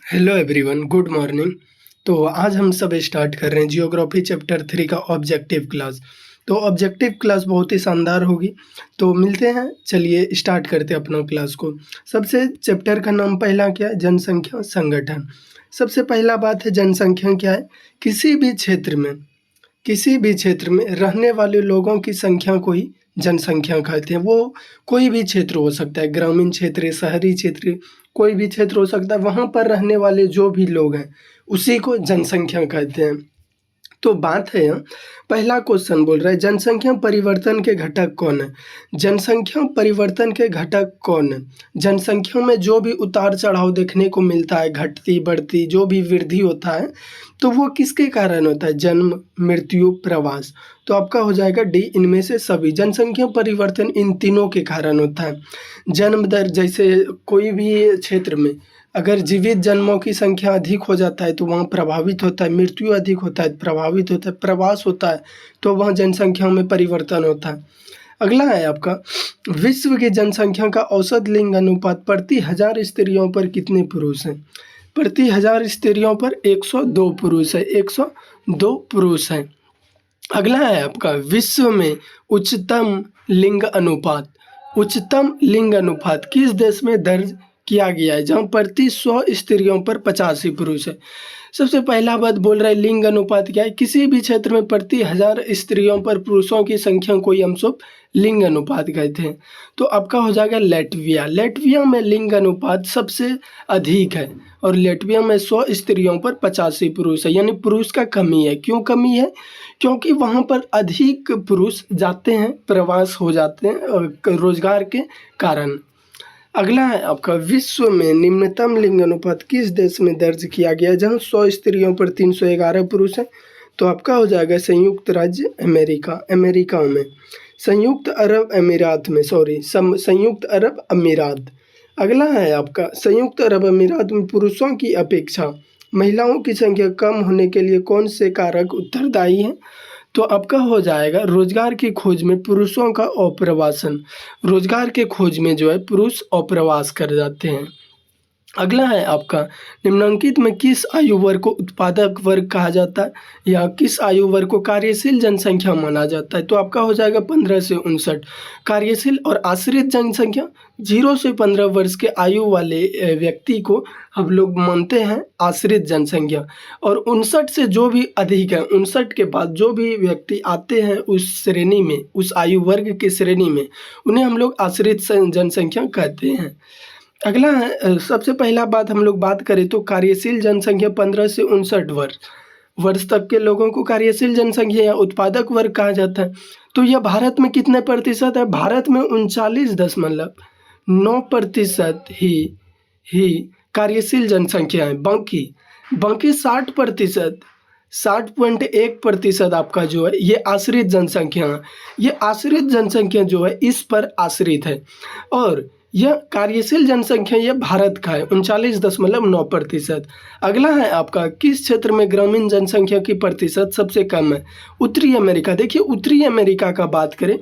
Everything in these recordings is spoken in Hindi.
Hello everyone, good morning. तो आज हम सब स्टार्ट कर रहे हैं जियोग्राफी चैप्टर 3 का ऑब्जेक्टिव क्लास। तो ऑब्जेक्टिव क्लास बहुत ही शानदार होगी। तो मिलते हैं, चलिए स्टार्ट करते हैं अपना क्लास को। सबसे चैप्टर का नाम पहला क्या है? जनसंख्या संगठन। सबसे पहला बात है जनसंख्या क्या है? किसी भी क्षेत्र में रहने वाले लोगों की संख्या को ही जनसंख्या कहते हैं। वो कोई भी क्षेत्र हो सकता है, ग्रामीण क्षेत्र, शहरी क्षेत्र, कोई भी क्षेत्र हो सकता है। वहाँ पर रहने वाले जो भी लोग हैं उसी को जनसंख्या कहते हैं। तो बात है यहाँ, पहला क्वेश्चन बोल रहा है जनसंख्या परिवर्तन के घटक कौन है? जनसंख्या परिवर्तन के घटक कौन है? जनसंख्या में जो भी उतार चढ़ाव देखने को मिलता है, घटती बढ़ती जो भी वृद्धि होता है, तो वो किसके कारण होता है? जन्म, मृत्यु, प्रवास। तो आपका हो जाएगा डी, इनमें से सभी। जनसंख्या परिवर्तन इन तीनों के कारण होता है। जन्म दर, जैसे कोई भी क्षेत्र में अगर जीवित जन्मों की संख्या अधिक हो जाता है तो वहाँ प्रभावित होता है, मृत्यु अधिक होता है प्रभावित होता है, प्रवास होता है तो वहाँ जनसंख्या में परिवर्तन होता है। अगला है आपका, विश्व की जनसंख्या का औसत लिंग अनुपात प्रति हजार स्त्रियों पर कितने पुरुष हैं? प्रति हजार स्त्रियों पर 102 पुरुष है, 102 पुरुष हैं। अगला है आपका, विश्व में उच्चतम लिंग अनुपात। उच्चतम लिंग अनुपात किस देश में दर्ज किया गया है जहाँ प्रति 100 स्त्रियों पर 85 पुरुष है? सबसे पहला बात बोल रहा है लिंग अनुपात क्या है? किसी भी क्षेत्र में प्रति हजार स्त्रियों पर पुरुषों की संख्या को ही हम सब लिंग अनुपात कहते हैं। तो आपका हो जाएगा लेटविया। लेटविया में लिंग अनुपात सबसे अधिक है और लेटविया में 100 स्त्रियों पर 85 पुरुष है, यानी पुरुष का कमी है। क्यों कमी है? क्योंकि वहाँ पर अधिक पुरुष जाते हैं, प्रवास हो जाते हैं रोजगार के कारण। अगला है आपका, विश्व में निम्नतम लिंग अनुपात किस देश में दर्ज किया गया है जहाँ 100 स्त्रियों पर 311 पुरुष हैं? तो आपका हो जाएगा संयुक्त राज्य अमेरिका, अमेरिका में, संयुक्त अरब अमीरात में, संयुक्त अरब अमीरात। अगला है आपका, संयुक्त अरब अमीरात में पुरुषों की अपेक्षा महिलाओं की संख्या कम होने के लिए कौन से कारक उत्तरदायी हैं? तो आपका हो जाएगा रोजगार की खोज में पुरुषों का अप्रवासन। रोजगार के खोज में जो है पुरुष अप्रवास कर जाते हैं। अगला है आपका, निम्नलिखित में किस आयु वर्ग को उत्पादक वर्ग कहा जाता है या किस आयु वर्ग को कार्यशील जनसंख्या माना जाता है? तो आपका हो जाएगा 15 से 59। कार्यशील और आश्रित जनसंख्या, 0 से 15 वर्ष के आयु वाले व्यक्ति को हम लोग मानते हैं आश्रित जनसंख्या। और 59 से जो भी अधिक है, 59 के बाद जो भी व्यक्ति आते हैं उस श्रेणी में, उस आयु वर्ग की श्रेणी में, उन्हें हम लोग आश्रित जनसंख्या कहते हैं। अगला है, सबसे पहला बात हम लोग बात करें तो कार्यशील जनसंख्या 15 से 59 वर्ष तक के लोगों को कार्यशील जनसंख्या या उत्पादक वर्ग कहा जाता है। तो यह भारत में कितने प्रतिशत है? भारत में 39.9% ही कार्यशील जनसंख्या है। बाकी 60%, 60.1% आपका जो है ये आश्रित जनसंख्या है। ये आश्रित जनसंख्या जो है इस पर आश्रित है और यह कार्यशील जनसंख्या यह भारत का है 39.9%। अगला है आपका, किस क्षेत्र में ग्रामीण जनसंख्या की प्रतिशत सबसे कम है? उत्तरी अमेरिका। देखिए उत्तरी अमेरिका का बात करें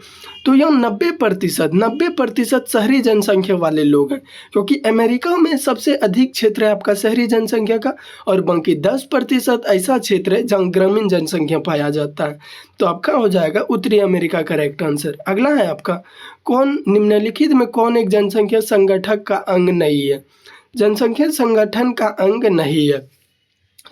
तो यह 90% शहरी जनसंख्या वाले लोग हैं, क्योंकि अमेरिका में सबसे अधिक क्षेत्र है आपका शहरी जनसंख्या का और बाकी 10% ऐसा क्षेत्र है जहाँ ग्रामीण जनसंख्या पाया जाता है। तो आपका हो जाएगा उत्तरी अमेरिका करेक्ट आंसर। अगला है आपका, कौन निम्नलिखित में कौन एक जनसंख्या संगठक का अंग नहीं है? जनसंख्या संगठन का अंग नहीं है।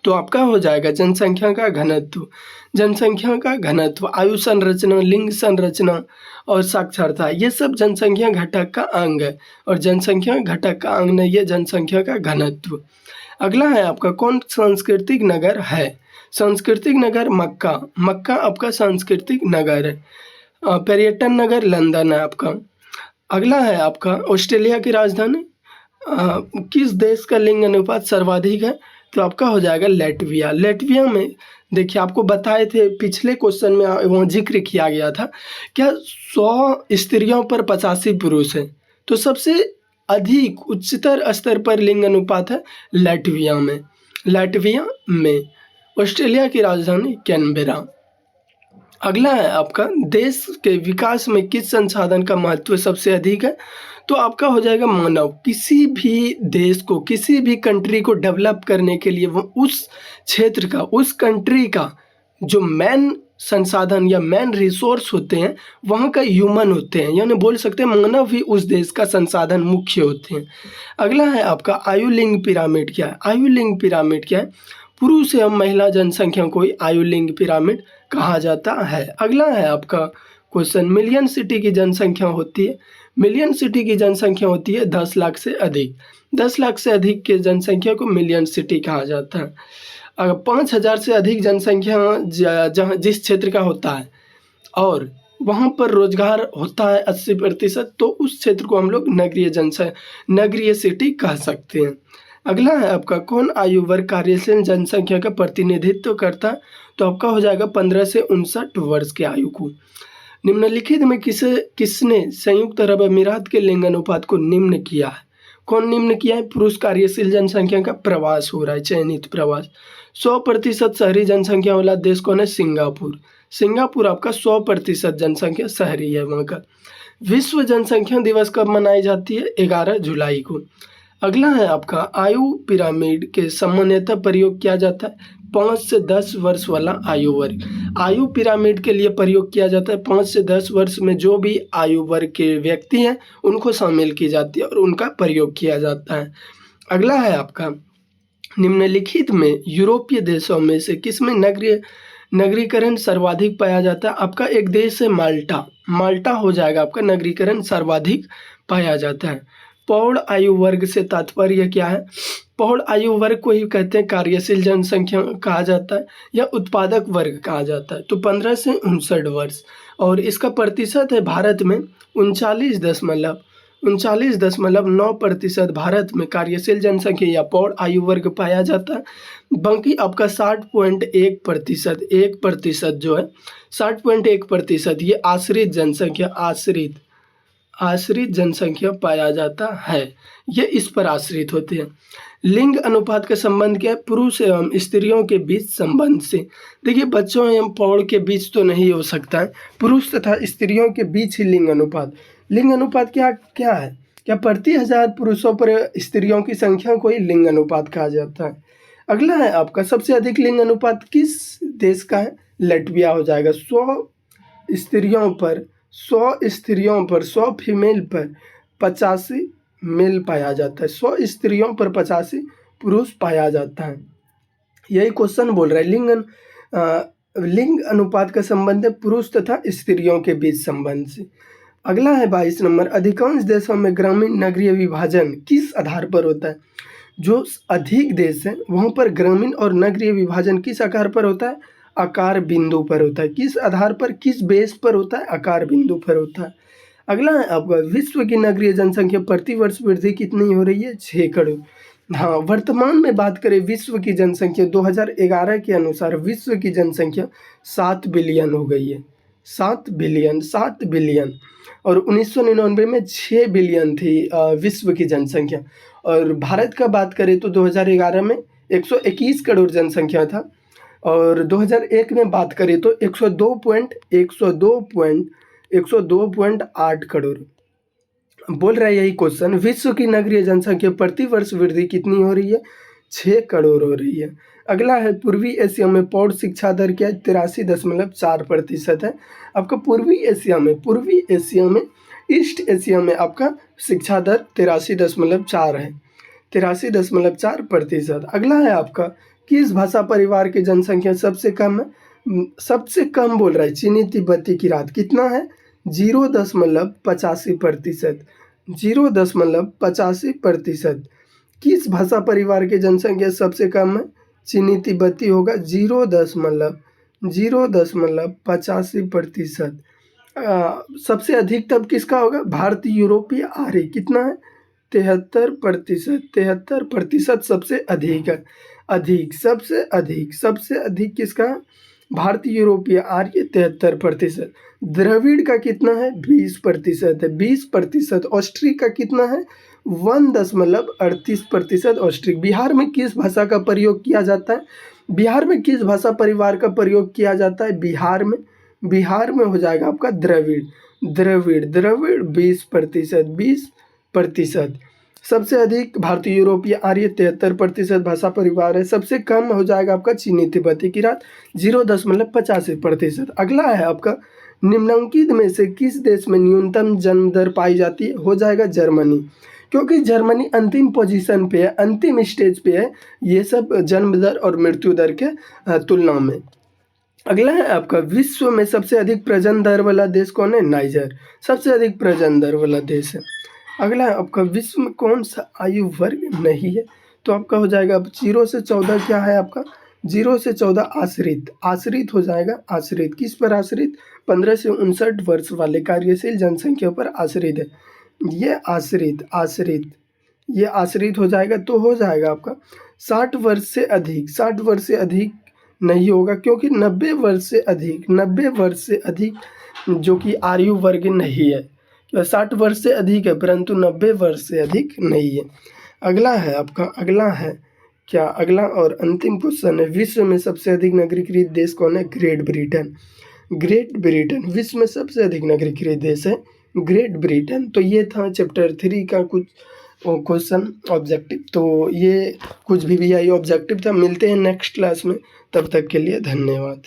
तो आपका हो जाएगा जनसंख्या का घनत्व। जनसंख्या का घनत्व, आयु संरचना, लिंग संरचना और साक्षरता, ये सब जनसंख्या घटक का अंग है और जनसंख्या घटक का अंग नहीं है जनसंख्या का घनत्व। अगला है आपका, कौन सांस्कृतिक नगर है? सांस्कृतिक नगर मक्का। मक्का आपका सांस्कृतिक नगर है। पर्यटन नगर लंदन है आपका। अगला है आपका, ऑस्ट्रेलिया की राजधानी किस देश का लिंग अनुपात सर्वाधिक है? तो आपका हो जाएगा लेटविया। लेटविया में देखिए आपको बताए थे पिछले क्वेश्चन में वहाँ जिक्र किया गया था क्या 100 स्त्रियों पर 85 पुरुष है। तो सबसे अधिक उच्चतर स्तर पर लिंग अनुपात है लेटविया में। लेटविया में। ऑस्ट्रेलिया की राजधानी कैनबेरा। अगला है आपका देश के विकास में किस संसाधन का महत्व सबसे अधिक है? तो आपका हो जाएगा मानव। किसी भी देश को, किसी भी कंट्री को डेवलप करने के लिए वो उस क्षेत्र का, उस कंट्री का जो मेन संसाधन या मेन रिसोर्स होते हैं, वहाँ का ह्यूमन होते हैं, यानी बोल सकते हैं मानव ही उस देश का संसाधन मुख्य होते हैं। अगला है आपका आयु लिंग पिरामिड क्या है? आयु लिंग पिरामिड क्या है? पुरुष एवं महिला जनसंख्या को ही आयु लिंग पिरामिड कहा जाता है। अगला है आपका क्वेश्चन, मिलियन सिटी की जनसंख्या होती है। मिलियन सिटी की जनसंख्या होती है 10 लाख से अधिक। 10 लाख से अधिक के जनसंख्या को मिलियन सिटी कहा जाता है। अगर 5,000 से अधिक जनसंख्या जहाँ जिस क्षेत्र का होता है और वहाँ पर रोजगार होता है 80%, तो उस क्षेत्र को हम लोग नगरीय सिटी कह सकते हैं। अगला है आपका कौन आयु वर्ग कार्यशील जनसंख्या का प्रतिनिधित्व करता है? तो आपका हो जाएगा 15 से 59 वर्ष के आयु को। निम्नलिखित में किसने संयुक्त अरब अमीरात के लिंग अनुपात को निम्न किया है? कौन निम्न किया है? पुरुष कार्यशील जनसंख्या का प्रवास हो रहा है, चयनित प्रवास। 100% शहरी जनसंख्या वाला देश कौन है? सिंगापुर। सिंगापुर आपका 100% जनसंख्या शहरी है वहाँ का। विश्व जनसंख्या दिवस कब मनाई जाती है? 11 जुलाई को। अगला है आपका आयु पिरामिड के सामान्यतः प्रयोग किया जाता है 5 से 10 वर्ष वाला आयु वर्ग। आयु पिरामिड के लिए प्रयोग किया जाता है 5 से 10 वर्ष में जो भी आयु वर्ग के व्यक्ति हैं उनको शामिल की जाती है और उनका प्रयोग किया जाता है। अगला है आपका निम्नलिखित में यूरोपीय देशों में से किसमें नगरीकरण सर्वाधिक पाया जाता है? आपका एक देश है माल्टा। माल्टा हो जाएगा आपका नगरीकरण सर्वाधिक पाया जाता है। प्रौढ़ आयु वर्ग से तात्पर्य क्या है? प्रौढ़ आयु वर्ग को ही कहते हैं कार्यशील जनसंख्या कहा जाता है या उत्पादक वर्ग कहा जाता है। तो 15 से 59 वर्ष और इसका प्रतिशत है भारत में 39.9% भारत में कार्यशील जनसंख्या या प्रौढ़ आयु वर्ग पाया जाता है। बाकी आपका 60.1% जो है 60.1% ये आश्रित जनसंख्या पाया जाता है। ये इस पर आश्रित होते हैं। लिंग अनुपात का संबंध क्या है? पुरुष एवं स्त्रियों के बीच संबंध से। देखिए बच्चों एवं प्रौढ़ के बीच तो नहीं हो सकता है, पुरुष तथा स्त्रियों के बीच ही लिंग अनुपात क्या है? क्या प्रति 1000 पुरुषों पर स्त्रियों की संख्या को ही लिंग अनुपात कहा जाता है। अगला है आपका सबसे अधिक लिंग अनुपात किस देश का है? लटविया हो जाएगा। 100 स्त्रियों पर 100 फीमेल पर 85 मेल पाया जाता है। 100 स्त्रियों पर 85 पुरुष पाया जाता है। यही क्वेश्चन बोल रहा है लिंग अनुपात का संबंध है पुरुष तथा स्त्रियों के बीच संबंध से। अगला है 22 नंबर, अधिकांश देशों में ग्रामीण नगरीय विभाजन किस आधार पर होता है? जो अधिक देश है वहाँ पर ग्रामीण और नगरीय विभाजन किस आधार पर होता है? आकार बिंदु पर होता है। किस आधार पर, किस बेस पर होता है? आकार बिंदु पर होता है। अगला है आपका विश्व की नगरीय जनसंख्या प्रति वर्ष वृद्धि कितनी हो रही है? 6 करोड़। हाँ, वर्तमान में बात करें विश्व की जनसंख्या 2011 के अनुसार विश्व की जनसंख्या 7 बिलियन हो गई है। 7 बिलियन और 1999 में 6 बिलियन थी विश्व की जनसंख्या। और भारत का बात करें तो 2011 में 121 करोड़ जनसंख्या था और 2001 में बात करें तो 102.8 करोड़। बोल रहा है यही क्वेश्चन, विश्व की नगरीय जनसंख्या प्रति वर्ष वृद्धि कितनी हो रही है? 6 करोड़ हो रही है। अगला है पूर्वी एशिया में प्रौढ़ शिक्षा दर क्या है? 83.4% है। आपका पूर्वी एशिया में ईस्ट एशिया में आपका शिक्षा दर 83.4 है, 83.4%। अगला है आपका किस भाषा परिवार की जनसंख्या सबसे कम है? सबसे कम बोल रहा है चीनी तिब्बती किरात। कितना है? 0.85%। 0.85%। किस भाषा परिवार की जनसंख्या सबसे कम है? चीनी तिब्बती होगा 0.85%। सबसे अधिक तब किसका होगा? भारतीय यूरोपीय आर्य। कितना है? 73% सबसे अधिक है। सबसे अधिक किसका? भारतीय यूरोपीय आर्य 73%। द्रविड़ का कितना है? 20% है, 20%। ऑस्ट्रिक का कितना है? 1.38% ऑस्ट्रिक। बिहार में किस भाषा का प्रयोग किया जाता है? बिहार में किस भाषा परिवार का प्रयोग किया जाता है? बिहार में बिहार में हो जाएगा आपका द्रविड़, द्रविड़ द्रविड़ 20%, 20%। सबसे अधिक भारतीय यूरोपीय आर्य 73% भाषा परिवार है। सबसे कम हो जाएगा आपका चीनी तिब्बती किरात 0.85%। अगला है आपका निम्नलिखित में से किस देश में न्यूनतम जन्म दर पाई जाती है, हो जाएगा जर्मनी, क्योंकि जर्मनी अंतिम पोजीशन पे है, अंतिम स्टेज पे है ये सब जन्म दर और मृत्यु दर के तुलना में। अगला है आपका विश्व में सबसे अधिक प्रजनन दर वाला देश कौन है, नाइजर, सबसे अधिक प्रजनन दर वाला देश है। अगला है आपका विश्व में कौन सा आयु वर्ग नहीं है, तो आपका हो जाएगा 0 से 14 क्या है आपका, 0 से 14 आश्रित, आश्रित हो जाएगा, आश्रित किस पर आश्रित, 15 से 59 वर्ष वाले कार्यशील जनसंख्या पर आश्रित है, ये आश्रित आश्रित ये आश्रित हो जाएगा। तो हो जाएगा आपका 60 वर्ष से अधिक, 60 वर्ष से अधिक नहीं होगा, क्योंकि 90 वर्ष से अधिक, 90 वर्ष से अधिक जो कि आयु वर्ग नहीं है, 60 वर्ष से अधिक है परंतु 90 वर्ष से अधिक नहीं है। अगला है आपका, अगला है क्या, अगला और अंतिम क्वेश्चन है, विश्व में सबसे अधिक नागरिकीकृत देश कौन है, ग्रेट ब्रिटेन, ग्रेट ब्रिटेन विश्व में सबसे अधिक नागरिकीकृत देश है ग्रेट ब्रिटेन। तो ये था चैप्टर 3 का कुछ क्वेश्चन ऑब्जेक्टिव, तो ये कुछ VVI ऑब्जेक्टिव था। मिलते हैं नेक्स्ट क्लास में, तब तक के लिए धन्यवाद।